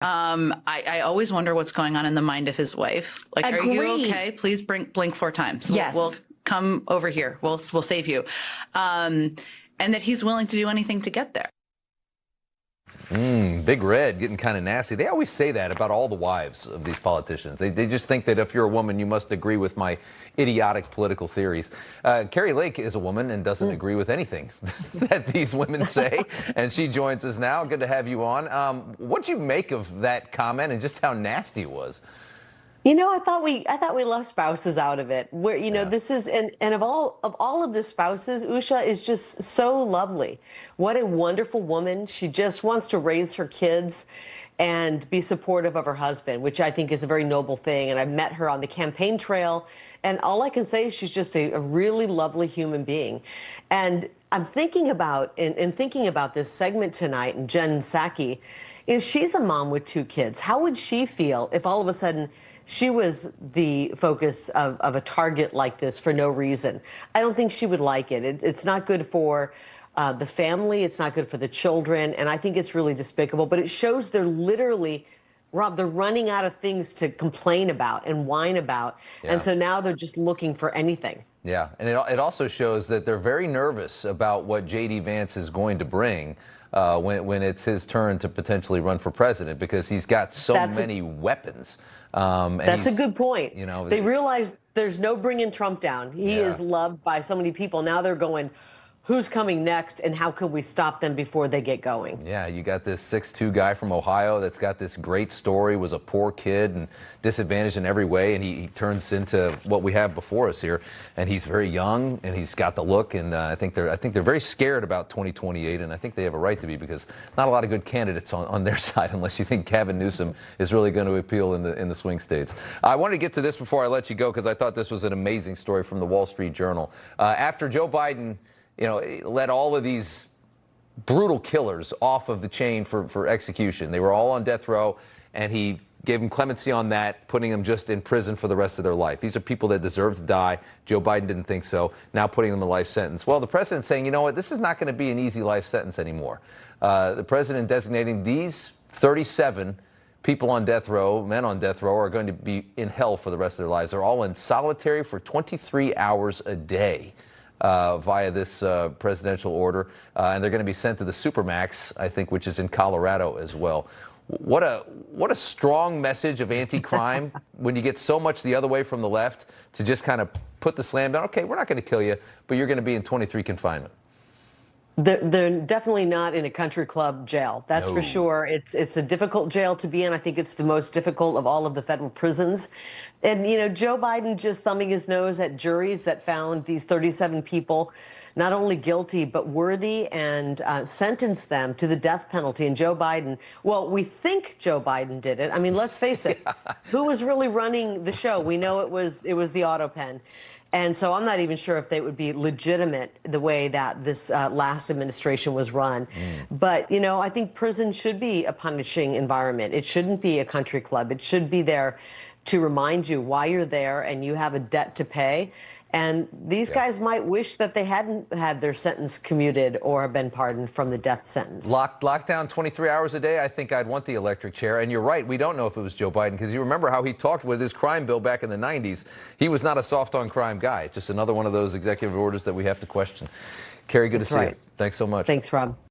I always wonder what's going on in the mind of his wife. Like, are you Agreed. okay? Please blink 4 times. Yes. We'll come over here. We'll save you. And that he's willing to do anything to get there. Big Red getting kind of nasty. They always say that about all the wives of these politicians. They just think that if you're a woman, you must agree with my idiotic political theories. Kari Lake is a woman and doesn't agree with anything that these women say. And she joins us now. Good to have you on. What'd you make of that comment and just how nasty it was? You know, I thought we left spouses out of it. Where this is and of all of the spouses, Usha is just so lovely. What a wonderful woman. She just wants to raise her kids and be supportive of her husband, which I think is a very noble thing. And I've met her on the campaign trail, and all I can say is she's just a really lovely human being. And I'm thinking about in thinking about this segment tonight, and Jen Psaki, she's a mom with 2 kids. How would she feel if all of a sudden she was the focus of a target like this for no reason? I don't think she would like it. It's not good for the family. It's not good for the children. And I think it's really despicable. But it shows they're literally, Rob, they're running out of things to complain about and whine about. Yeah. And so now they're just looking for anything. Yeah, and it also shows that they're very nervous about what J.D. Vance is going to bring when it's his turn to potentially run for president, because he's got so many weapons. That's a good point. You know, they realize there's no bringing Trump down. He is loved by so many people. Now they're going, who's coming next, and how can we stop them before they get going? Yeah, you got this 6'2" guy from Ohio that's got this great story, was a poor kid and disadvantaged in every way, and he turns into what we have before us here. And he's very young, and he's got the look, and I think they're very scared about 2028, and I think they have a right to be, because not a lot of good candidates on their side, unless you think Gavin Newsom is really going to appeal in the swing states. I wanted to get to this before I let you go, because I thought this was an amazing story from the Wall Street Journal. After Joe Biden let all of these brutal killers off of the chain for execution. They were all on death row, and he gave them clemency on that, putting them just in prison for the rest of their life. These are people that deserve to die. Joe Biden didn't think so. Now putting them in a life sentence. Well, the president's saying, you know what, this is not going to be an easy life sentence anymore. The president designating these 37 people on death row, men on death row, are going to be in hell for the rest of their lives. They're all in solitary for 23 hours a day. Via this presidential order, and they're going to be sent to the Supermax, I think, which is in Colorado as well. What a strong message of anti-crime when you get so much the other way from the left to just kind of put the slam down. Okay, we're not going to kill you, but you're going to be in 23 confinement. They're definitely not in a country club jail. That's for sure. It's a difficult jail to be in. I think it's the most difficult of all of the federal prisons. And, Joe Biden just thumbing his nose at juries that found these 37 people not only guilty, but worthy, and sentenced them to the death penalty. And Joe Biden, well, we think Joe Biden did it. I mean, let's face it. Who was really running the show? We know it was the auto pen. And so I'm not even sure if they would be legitimate the way that this last administration was run. But, I think prison should be a punishing environment. It shouldn't be a country club. It should be there to remind you why you're there, and you have a debt to pay. And these guys might wish that they hadn't had their sentence commuted or been pardoned from the death sentence. Locked down 23 hours a day, I think I'd want the electric chair. And you're right, we don't know if it was Joe Biden, because you remember how he talked with his crime bill back in the 90s. He was not a soft on crime guy. It's just another one of those executive orders that we have to question. Kari, good to see you. Thanks so much. Thanks, Rob.